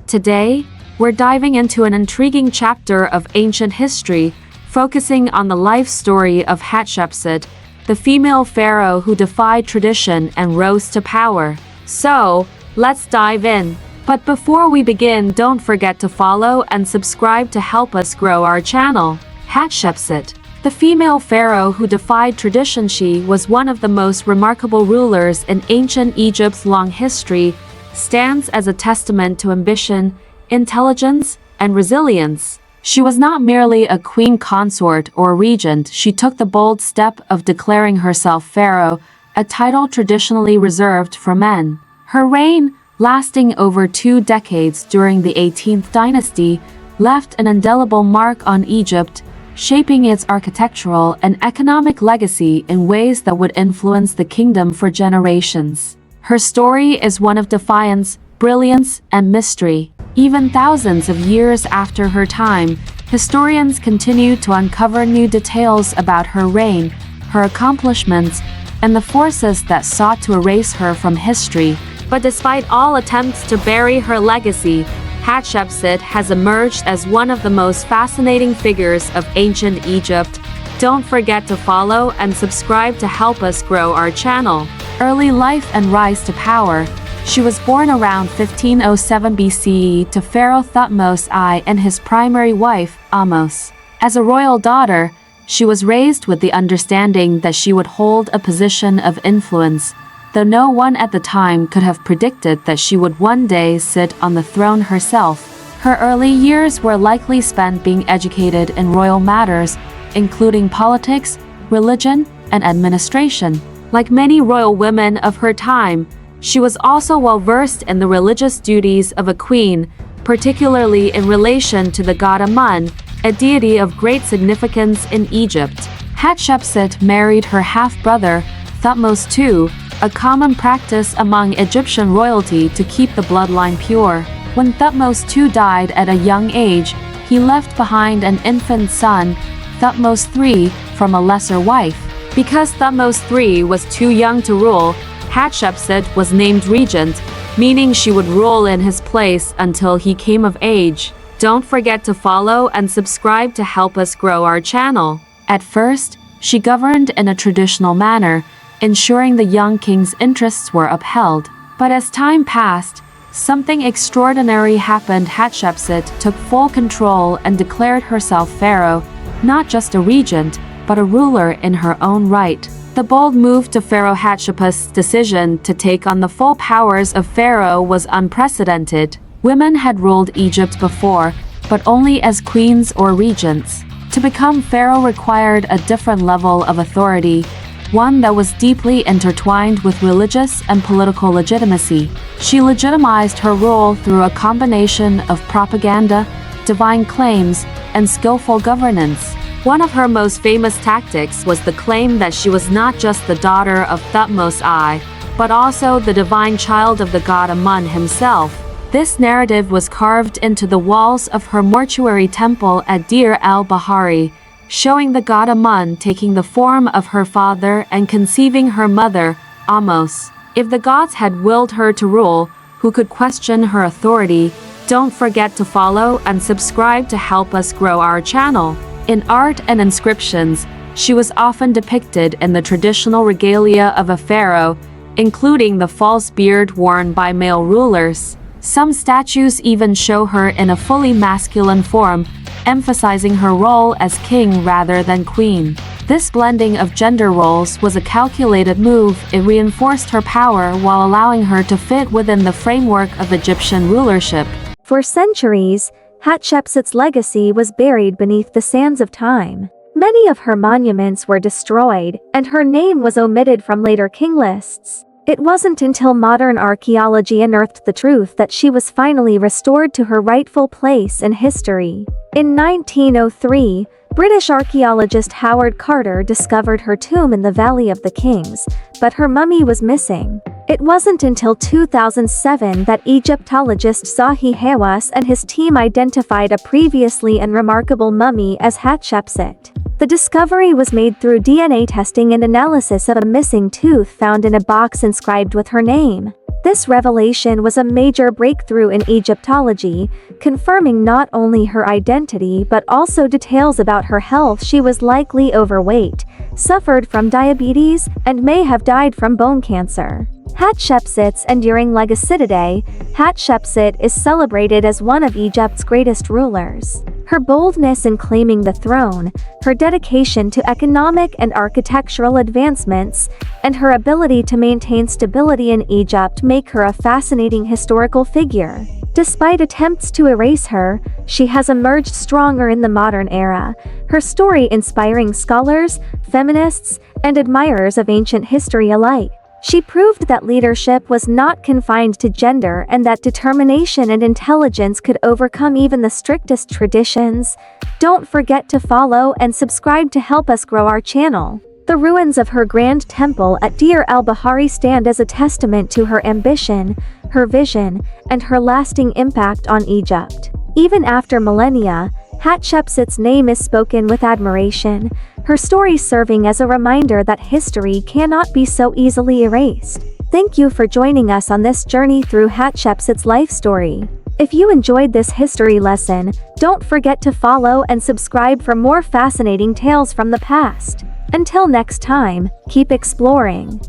Today, we're diving into an intriguing chapter of ancient history, focusing on the life story of Hatshepsut, the female pharaoh who defied tradition and rose to power. So, let's dive in. But before we begin, don't forget to follow and subscribe to help us grow our channel. Hatshepsut, the female pharaoh who defied tradition. She was one of the most remarkable rulers in ancient Egypt's long history, stands as a testament to ambition, intelligence, and resilience. She was not merely a queen consort or regent. She took the bold step of declaring herself pharaoh, a title traditionally reserved for men. Her reign, lasting over 2 decades during the 18th dynasty, left an indelible mark on Egypt, shaping its architectural and economic legacy in ways that would influence the kingdom for generations. Her story is one of defiance, brilliance, and mystery. Even thousands of years after her time, historians continue to uncover new details about her reign, her accomplishments, and the forces that sought to erase her from history. But despite all attempts to bury her legacy, Hatshepsut has emerged as one of the most fascinating figures of ancient Egypt. Don't forget to follow and subscribe to help us grow our channel. Early life and rise to power. She was born around 1507 BCE to Pharaoh Thutmose I and his primary wife, Ahmose. As a royal daughter, she was raised with the understanding that she would hold a position of influence, though no one at the time could have predicted that she would one day sit on the throne herself. Her early years were likely spent being educated in royal matters, including politics, religion, and administration. Like many royal women of her time, she was also well-versed in the religious duties of a queen, particularly in relation to the god Amun, a deity of great significance in Egypt. Hatshepsut married her half-brother, Thutmose II, a common practice among Egyptian royalty to keep the bloodline pure. When Thutmose II died at a young age, he left behind an infant son, Thutmose III, from a lesser wife. Because Thutmose III was too young to rule, Hatshepsut was named regent, meaning she would rule in his place until he came of age. Don't forget to follow and subscribe to help us grow our channel. At first, she governed in a traditional manner, ensuring the young king's interests were upheld. But as time passed, something extraordinary happened. Hatshepsut took full control and declared herself pharaoh, not just a regent, but a ruler in her own right. The bold move to Pharaoh Hatshepsut's decision to take on the full powers of pharaoh was unprecedented. Women had ruled Egypt before, but only as queens or regents. To become pharaoh required a different level of authority, one that was deeply intertwined with religious and political legitimacy. She legitimized her role through a combination of propaganda, divine claims, and skillful governance. One of her most famous tactics was the claim that she was not just the daughter of Thutmose I, but also the divine child of the god Amun himself. This narrative was carved into the walls of her mortuary temple at Deir el-Bahari, showing the god Amun taking the form of her father and conceiving her mother, Ahmose. If the gods had willed her to rule, who could question her authority? Don't forget to follow and subscribe to help us grow our channel. In art and inscriptions, she was often depicted in the traditional regalia of a pharaoh, including the false beard worn by male rulers. Some statues even show her in a fully masculine form, emphasizing her role as king rather than queen. This blending of gender roles was a calculated move. It reinforced her power while allowing her to fit within the framework of Egyptian rulership. For centuries, Hatshepsut's legacy was buried beneath the sands of time. Many of her monuments were destroyed, and her name was omitted from later king lists. It wasn't until modern archaeology unearthed the truth that she was finally restored to her rightful place in history. In 1903, British archaeologist Howard Carter discovered her tomb in the Valley of the Kings, but her mummy was missing. It wasn't until 2007 that Egyptologist Zahi Hawass and his team identified a previously unremarkable mummy as Hatshepsut. The discovery was made through DNA testing and analysis of a missing tooth found in a box inscribed with her name. This revelation was a major breakthrough in Egyptology, confirming not only her identity but also details about her health. She was likely overweight, suffered from diabetes, and may have died from bone cancer. Hatshepsut's enduring legacy. Today, Hatshepsut is celebrated as one of Egypt's greatest rulers. Her boldness in claiming the throne, her dedication to economic and architectural advancements, and her ability to maintain stability in Egypt make her a fascinating historical figure. Despite attempts to erase her, she has emerged stronger in the modern era, her story inspiring scholars, feminists, and admirers of ancient history alike. She proved that leadership was not confined to gender and that determination and intelligence could overcome even the strictest traditions. Don't forget to follow and subscribe to help us grow our channel. The ruins of her grand temple at Deir el-Bahari stand as a testament to her ambition, her vision, and her lasting impact on Egypt. Even after millennia, Hatshepsut's name is spoken with admiration, her story serving as a reminder that history cannot be so easily erased. Thank you for joining us on this journey through Hatshepsut's life story. If you enjoyed this history lesson, don't forget to follow and subscribe for more fascinating tales from the past. Until next time, keep exploring.